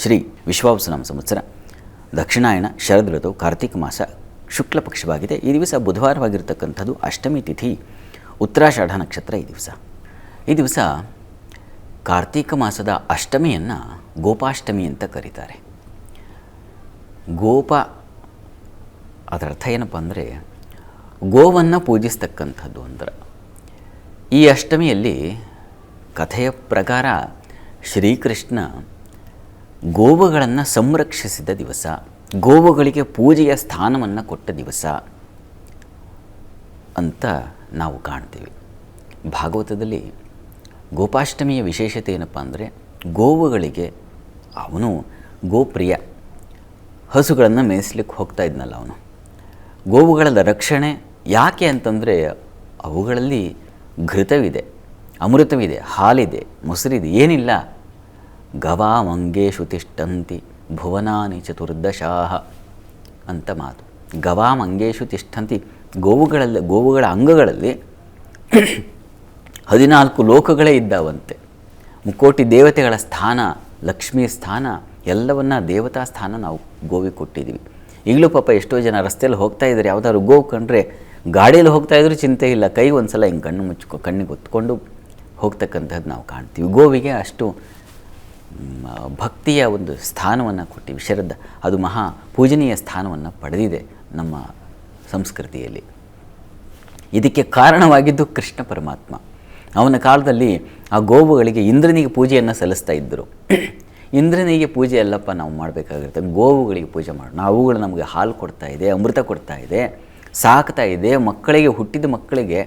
ಶ್ರೀ ವಿಶ್ವಾವಸುನಾಮ ಸಂವತ್ಸರ ದಕ್ಷಿಣಾಯಣ ಶರದ್ ಋತು ಕಾರ್ತಿಕ ಮಾಸ ಶುಕ್ಲ ಪಕ್ಷವಾಗಿದೆ. ಈ ದಿವಸ ಬುಧವಾರವಾಗಿರ್ತಕ್ಕಂಥದ್ದು. ಅಷ್ಟಮಿ ತಿಥಿ, ಉತ್ತರಾಷಾಢ ನಕ್ಷತ್ರ. ಈ ದಿವಸ ಕಾರ್ತಿಕ ಮಾಸದ ಅಷ್ಟಮಿಯನ್ನು ಗೋಪಾಷ್ಟಮಿ ಅಂತ ಕರೀತಾರೆ. ಗೋಪ ಅದರ ಅರ್ಥ ಏನಪ್ಪ ಅಂದರೆ ಗೋವನ್ನು ಪೂಜಿಸ್ತಕ್ಕಂಥದ್ದು ಅಂದ್ರೆ. ಈ ಅಷ್ಟಮಿಯಲ್ಲಿ ಕಥೆಯ ಪ್ರಕಾರ ಶ್ರೀಕೃಷ್ಣ ಗೋವುಗಳನ್ನು ಸಂರಕ್ಷಿಸಿದ ದಿವಸ, ಗೋವುಗಳಿಗೆ ಪೂಜೆಯ ಸ್ಥಾನವನ್ನು ಕೊಟ್ಟ ದಿವಸ ಅಂತ ನಾವು ಕಾಣ್ತೀವಿ. ಭಾಗವತದಲ್ಲಿ ಗೋಪಾಷ್ಟಮಿಯ ವಿಶೇಷತೆ ಏನಪ್ಪ ಅಂದರೆ ಗೋವುಗಳಿಗೆ, ಅವನು ಗೋಪ್ರಿಯ, ಹಸುಗಳನ್ನು ಮೇಯಿಸ್ಲಿಕ್ಕೆ ಹೋಗ್ತಾ ಇದ್ನಲ್ಲ ಅವನು. ಗೋವುಗಳ ರಕ್ಷಣೆ ಯಾಕೆ ಅಂತಂದರೆ ಅವುಗಳಲ್ಲಿ ಘೃತವಿದೆ, ಅಮೃತವಿದೆ, ಹಾಲಿದೆ, ಮೊಸರಿದೆ, ಏನಿಲ್ಲ. ಗವಾ ಮಂಗೇಶು ತಿಷ್ಠಂತಿ ಭುವನಾನಿ ಚತುರ್ದಶಾಹ ಅಂತ ಮಾತು. ಗವಾ ಮಂಗೇಶು ತಿಷ್ಠಂತಿ, ಗೋವುಗಳ ಅಂಗಗಳಲ್ಲಿ 14 ಲೋಕಗಳೇ ಇದ್ದಾವಂತೆ. ಮುಕ್ಕೋಟಿ ದೇವತೆಗಳ ಸ್ಥಾನ, ಲಕ್ಷ್ಮೀ ಸ್ಥಾನ, ಎಲ್ಲವನ್ನ ದೇವತಾ ಸ್ಥಾನ ನಾವು ಗೋವಿಗೆ ಕೊಟ್ಟಿದ್ದೀವಿ. ಈಗಲೂ ಪಾಪ ಎಷ್ಟೋ ಜನ ರಸ್ತೆಯಲ್ಲಿ ಹೋಗ್ತಾ ಇದ್ದಾರೆ, ಯಾವುದಾದ್ರು ಗೋವು ಕಂಡ್ರೆ ಗಾಡಿಯಲ್ಲಿ ಹೋಗ್ತಾ ಇದ್ರೂ ಚಿಂತೆ ಇಲ್ಲ, ಕೈ ಒಂದು ಸಲ ಹಿಂಗೆ ಕಣ್ಣಿಗೆ ಹೊತ್ಕೊಂಡು ಹೋಗ್ತಕ್ಕಂಥದ್ದು ನಾವು ಕಾಣ್ತೀವಿ. ಗೋವಿಗೆ ಅಷ್ಟು ಭಕ್ತಿಯ ಒಂದು ಸ್ಥಾನವನ್ನು ಕೊಟ್ಟಿವಿ, ಶ್ರದ್ಧೆ. ಅದು ಮಹಾ ಪೂಜನೀಯ ಸ್ಥಾನವನ್ನು ಪಡೆದಿದೆ ನಮ್ಮ ಸಂಸ್ಕೃತಿಯಲ್ಲಿ. ಇದಕ್ಕೆ ಕಾರಣವಾಗಿದ್ದು ಕೃಷ್ಣ ಪರಮಾತ್ಮ. ಅವನ ಕಾಲದಲ್ಲಿ ಆ ಗೋವುಗಳಿಗೆ ಇಂದ್ರನಿಗೆ ಪೂಜೆಯನ್ನು ಸಲ್ಲಿಸ್ತಾ ಇದ್ದರು. ಇಂದ್ರನಿಗೆ ಪೂಜೆ ಅಲ್ಲಪ್ಪ ನಾವು ಮಾಡಬೇಕಾಗಿರುತ್ತೆ, ಗೋವುಗಳಿಗೆ ಪೂಜೆ ಮಾಡೋಣ. ಅವುಗಳು ನಮಗೆ ಹಾಲು ಕೊಡ್ತಾ ಇದೆ, ಅಮೃತ ಕೊಡ್ತಾ ಇದೆ, ಸಾಕ್ತಾ ಇದೆ. ಮಕ್ಕಳಿಗೆ, ಹುಟ್ಟಿದ ಮಕ್ಕಳಿಗೆ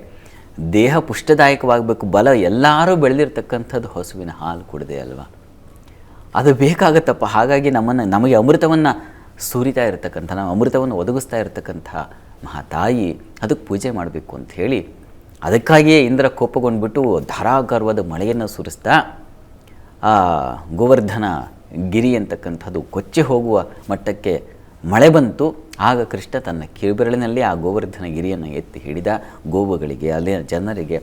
ದೇಹ ಪುಷ್ಟದಾಯಕವಾಗಬೇಕು, ಬಲ. ಎಲ್ಲರೂ ಬೆಳೆದಿರ್ತಕ್ಕಂಥದ್ದು ಹಸುವಿನ ಹಾಲು ಕುಡಿದೆ ಅಲ್ವಾ, ಅದು ಬೇಕಾಗತ್ತಪ್ಪ. ಹಾಗಾಗಿ ನಮಗೆ ಅಮೃತವನ್ನು ಸುರಿತಾ ಇರತಕ್ಕಂಥ, ನಾವು ಅಮೃತವನ್ನು ಒದಗಿಸ್ತಾ ಇರತಕ್ಕಂಥ ಮಹಾತಾಯಿ, ಅದಕ್ಕೆ ಪೂಜೆ ಮಾಡಬೇಕು ಅಂತ ಹೇಳಿ, ಅದಕ್ಕಾಗಿಯೇ ಇಂದ್ರ ಕೋಪಗೊಂಡ್ಬಿಟ್ಟು ಧಾರಾಕಾರವಾದ ಮಳೆಯನ್ನು ಸುರಿಸ್ತಾ ಆ ಗೋವರ್ಧನ ಗಿರಿ ಅಂತಕ್ಕಂಥದ್ದು ಕೊಚ್ಚಿ ಹೋಗುವ ಮಟ್ಟಕ್ಕೆ ಮಳೆ ಬಂತು. ಆಗ ಕೃಷ್ಣ ತನ್ನ ಕಿರುಬೆರಳಿನಲ್ಲಿ ಆ ಗೋವರ್ಧನ ಗಿರಿಯನ್ನು ಎತ್ತಿ ಹಿಡಿದ. ಗೋವುಗಳಿಗೆ, ಅಲ್ಲಿನ ಜನರಿಗೆ,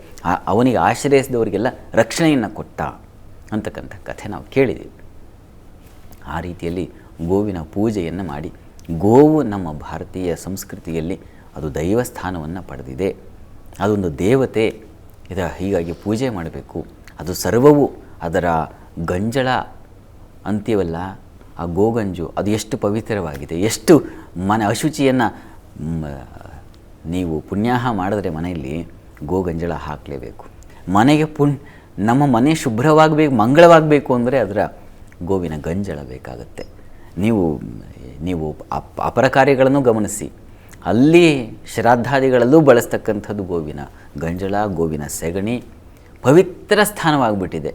ಅವನಿಗೆ ಆಶ್ರಯಿಸಿದವರಿಗೆಲ್ಲ ರಕ್ಷಣೆಯನ್ನು ಕೊಟ್ಟ ಅಂತಕ್ಕಂಥ ಕಥೆ ನಾವು ಕೇಳಿದ್ದೀವಿ. ಆ ರೀತಿಯಲ್ಲಿ ಗೋವಿನ ಪೂಜೆಯನ್ನು ಮಾಡಿ, ಗೋವು ನಮ್ಮ ಭಾರತೀಯ ಸಂಸ್ಕೃತಿಯಲ್ಲಿ ಅದು ದೈವಸ್ಥಾನವನ್ನು ಪಡೆದಿದೆ, ಅದೊಂದು ದೇವತೆ. ಹೀಗಾಗಿ ಪೂಜೆ ಮಾಡಬೇಕು. ಅದು ಸರ್ವವು, ಅದರ ಗಂಜಳ ಅಂತೀವಲ್ಲ, ಆ ಗೋಗಂಜು, ಅದು ಎಷ್ಟು ಪವಿತ್ರವಾಗಿದೆ, ಎಷ್ಟು ಅಶುಚಿಯನ್ನು ನೀವು ಪುಣ್ಯಾಹ ಮಾಡಿದ್ರೆ ಮನೆಯಲ್ಲಿ ಗೋಗಂಜಳ ಹಾಕಲೇಬೇಕು. ಮನೆಗೆ ನಮ್ಮ ಮನೆ ಶುಭ್ರವಾಗಬೇಕು, ಮಂಗಳವಾಗಬೇಕು ಅಂದರೆ ಅದರ ಗೋವಿನ ಗಂಜಳ ಬೇಕಾಗುತ್ತೆ. ನೀವು ಅಪರ ಕಾರ್ಯಗಳನ್ನು ಗಮನಿಸಿ, ಅಲ್ಲಿ ಶ್ರಾದ್ದಾದಿಗಳಲ್ಲೂ ಬಳಸ್ತಕ್ಕಂಥದ್ದು ಗೋವಿನ ಗಂಜಳ, ಗೋವಿನ ಸೆಗಣಿ ಪವಿತ್ರ ಸ್ಥಾನವಾಗಿಬಿಟ್ಟಿದೆ.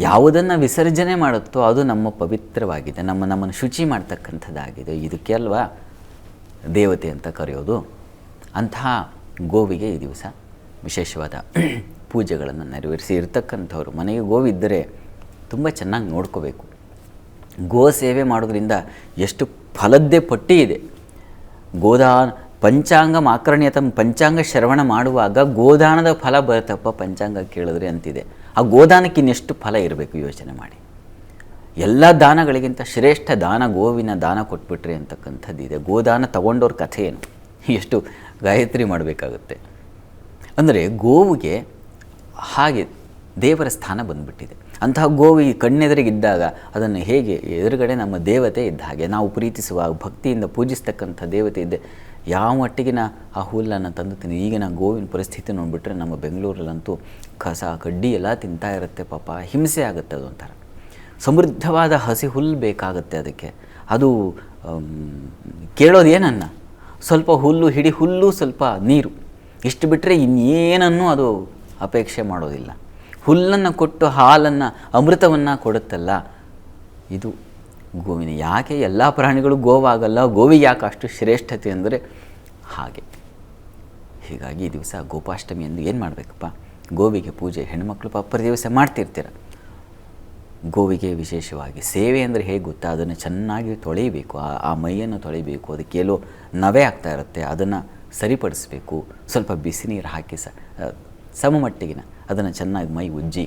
ಯಾವುದನ್ನು ವಿಸರ್ಜನೆ ಮಾಡುತ್ತೋ ಅದು ನಮ್ಮ ಪವಿತ್ರವಾಗಿದೆ, ನಮ್ಮನ್ನು ಶುಚಿ ಮಾಡ್ತಕ್ಕಂಥದ್ದಾಗಿದೆ. ಇದಕ್ಕೆ ಅಲ್ವಾ ದೇವತೆ ಅಂತ ಕರೆಯೋದು. ಅಂತಹ ಗೋವಿಗೆ ಈ ದಿವಸ ವಿಶೇಷವಾದ ಪೂಜೆಗಳನ್ನು ನೆರವೇರಿಸಿ ಇರ್ತಕ್ಕಂಥವ್ರು. ಮನೆಗೆ ಗೋವಿದ್ದರೆ ತುಂಬ ಚೆನ್ನಾಗಿ ನೋಡ್ಕೋಬೇಕು. ಗೋ ಸೇವೆ ಮಾಡೋದ್ರಿಂದ ಎಷ್ಟು ಫಲದ್ದೇ ಪಟ್ಟಿ ಇದೆ. ಗೋದಾನ ಪಂಚಾಂಗ ಮಾಕರ್ಣ್ಯತಂ, ಪಂಚಾಂಗ ಶ್ರವಣ ಮಾಡುವಾಗ ಗೋದಾನದ ಫಲ ಬರುತ್ತಪ್ಪ ಪಂಚಾಂಗ ಕೇಳಿದ್ರೆ ಅಂತಿದೆ. ಆ ಗೋದಾನಕ್ಕೆ ಇನ್ನೆಷ್ಟು ಫಲ ಇರಬೇಕು ಯೋಚನೆ ಮಾಡಿ. ಎಲ್ಲ ದಾನಗಳಿಗಿಂತ ಶ್ರೇಷ್ಠ ದಾನ ಗೋವಿನ ದಾನ ಕೊಟ್ಬಿಟ್ರಿ ಅಂತಕ್ಕಂಥದ್ದಿದೆ. ಗೋದಾನ ತಗೊಂಡವ್ರ ಕಥೆ ಏನು, ಎಷ್ಟು ಗಾಯತ್ರಿ ಮಾಡಬೇಕಾಗುತ್ತೆ ಅಂದರೆ ಗೋವಿಗೆ ಹಾಗೆ ದೇವರ ಸ್ಥಾನ ಬಂದುಬಿಟ್ಟಿದೆ. ಅಂತಹ ಗೋವಿ ಕಣ್ಣೆದುರಿಗಿದ್ದಾಗ ಅದನ್ನು ಹೇಗೆ ಎದುರುಗಡೆ ನಮ್ಮ ದೇವತೆ ಇದ್ದ ಹಾಗೆ ನಾವು ಪ್ರೀತಿಸುವ, ಭಕ್ತಿಯಿಂದ ಪೂಜಿಸ್ತಕ್ಕಂಥ ದೇವತೆ ಇದ್ದೆ. ಯಾವ ಮಟ್ಟಿಗಿನ ಆ ಹುಲ್ಲನ್ನು ತಂದು ತಿಂದು, ಈಗಿನ ಗೋವಿನ ಪರಿಸ್ಥಿತಿ ನೋಡಿಬಿಟ್ರೆ ನಮ್ಮ ಬೆಂಗಳೂರಲ್ಲಂತೂ ಕಸ ಕಡ್ಡಿ ಎಲ್ಲ ತಿಂತಾ ಇರುತ್ತೆ ಪಾಪ, ಹಿಂಸೆ ಆಗುತ್ತೆ. ಅದೊಂಥರ ಸಮೃದ್ಧವಾದ ಹಸಿ ಹುಲ್ಲು ಬೇಕಾಗುತ್ತೆ ಅದಕ್ಕೆ. ಅದು ಕೇಳೋದೇನನ್ನ, ಸ್ವಲ್ಪ ಹುಲ್ಲು, ಹಿಡಿ ಹುಲ್ಲು, ಸ್ವಲ್ಪ ನೀರು, ಇಷ್ಟು ಬಿಟ್ಟರೆ ಇನ್ನೇನನ್ನೂ ಅದು ಅಪೇಕ್ಷೆ ಮಾಡೋದಿಲ್ಲ. ಹುಲ್ಲನ್ನು ಕೊಟ್ಟು ಹಾಲನ್ನು, ಅಮೃತವನ್ನು ಕೊಡುತ್ತಲ್ಲ, ಇದು ಗೋವಿನ. ಯಾಕೆ ಎಲ್ಲ ಪ್ರಾಣಿಗಳು ಗೋವಾಗಲ್ಲ, ಗೋವಿಗೆ ಯಾಕೆ ಅಷ್ಟು ಶ್ರೇಷ್ಠತೆ ಅಂದರೆ ಹಾಗೆ. ಹೀಗಾಗಿ ಈ ದಿವಸ ಗೋಪಾಷ್ಟಮಿ ಎಂದು ಏನು ಮಾಡಬೇಕಪ್ಪ, ಗೋವಿಗೆ ಪೂಜೆ. ಹೆಣ್ಮಕ್ಳು ಪ್ರತಿ ದಿವಸ ಮಾಡ್ತಿರ್ತೀರ. ಗೋವಿಗೆ ವಿಶೇಷವಾಗಿ ಸೇವೆ ಅಂದರೆ ಹೇಗೆ ಗೊತ್ತಾ, ಅದನ್ನು ಚೆನ್ನಾಗಿ ತೊಳೆಯಬೇಕು, ಆ ಮೈಯನ್ನು ತೊಳೆಯಬೇಕು. ಅದಕ್ಕೆ ಎಲ್ಲೋ ನವೆ ಆಗ್ತಾ ಇರುತ್ತೆ, ಅದನ್ನು ಸರಿಪಡಿಸಬೇಕು. ಸ್ವಲ್ಪ ಬಿಸಿ ನೀರು ಹಾಕಿ ಸಮಮಟ್ಟಿಗಿನ ಅದನ್ನು ಚೆನ್ನಾಗಿ ಮೈ ಉಜ್ಜಿ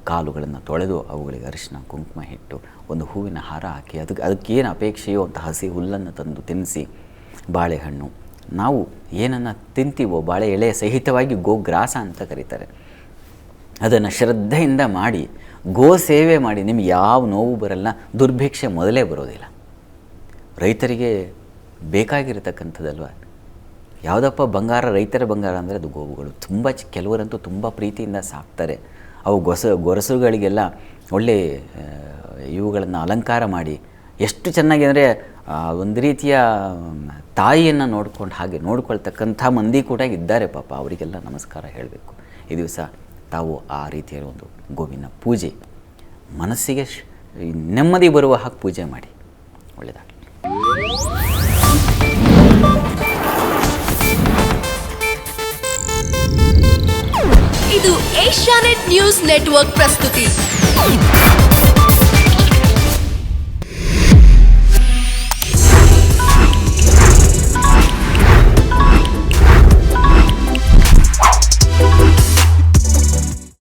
ಕಾಲುಗಳನ್ನು ತೊಳೆದು ಅವುಗಳಿಗೆ ಅರಿಶಿನ ಕುಂಕುಮ ಇಟ್ಟು ಒಂದು ಹೂವಿನ ಹಾರ ಹಾಕಿ ಅದಕ್ಕೇನು ಅಪೇಕ್ಷೆಯೋ ಅಂತ ಹಸಿ ಹುಲ್ಲನ್ನು ತಂದು ತಿನ್ನಿಸಿ, ಬಾಳೆಹಣ್ಣು ನಾವು ಏನನ್ನು ತಿಂತೀವೋ ಬಾಳೆ ಎಳೆ ಸಹಿತವಾಗಿ ಗೋಗ್ರಾಸ ಅಂತ ಕರೀತಾರೆ, ಅದನ್ನು ಶ್ರದ್ಧೆಯಿಂದ ಮಾಡಿ ಗೋ ಸೇವೆ ಮಾಡಿ ನಿಮ್ಗೆ ಯಾವ ನೋವು ಬರಲ್ಲ, ದುರ್ಭಿಕ್ಷೆ ಮೊದಲೇ ಬರೋದಿಲ್ಲ. ರೈತರಿಗೆ ಬೇಕಾಗಿರತಕ್ಕಂಥದ್ದಲ್ವ ಯಾವುದಪ್ಪ ಬಂಗಾರ, ರೈತರ ಬಂಗಾರ ಅಂದರೆ ಅದು ಗೋವುಗಳು. ತುಂಬ ಕೆಲವರಂತೂ ತುಂಬ ಪ್ರೀತಿಯಿಂದ ಸಾಕ್ತಾರೆ. ಅವು ಗೊರಸುಗಳಿಗೆಲ್ಲ ಒಳ್ಳೆ ಇವುಗಳನ್ನು ಅಲಂಕಾರ ಮಾಡಿ ಎಷ್ಟು ಚೆನ್ನಾಗಿ ಅಂದರೆ ಒಂದು ರೀತಿಯ ತಾಯಿಯನ್ನು ನೋಡ್ಕೊಂಡು ಹಾಗೆ ನೋಡ್ಕೊಳ್ತಕ್ಕಂಥ ಮಂದಿ ಕೂಡ ಇದ್ದಾರೆ ಪಾಪ. ಅವರಿಗೆಲ್ಲ ನಮಸ್ಕಾರ ಹೇಳಬೇಕು. ಈ ದಿವಸ ತಾವು ಆ ರೀತಿಯ ಒಂದು ಗೋವಿನ ಪೂಜೆ ಮನಸ್ಸಿಗೆ ನೆಮ್ಮದಿ ಬರುವ ಹಾಗೆ ಪೂಜೆ ಮಾಡಿ. ಒಳ್ಳೆಯದಾಗಲಿ. ಇದು ಏಷ್ಯಾನೆಟ್ ನ್ಯೂಸ್ ನೆಟ್ವರ್ಕ್ ಪ್ರಸ್ತುತಿ.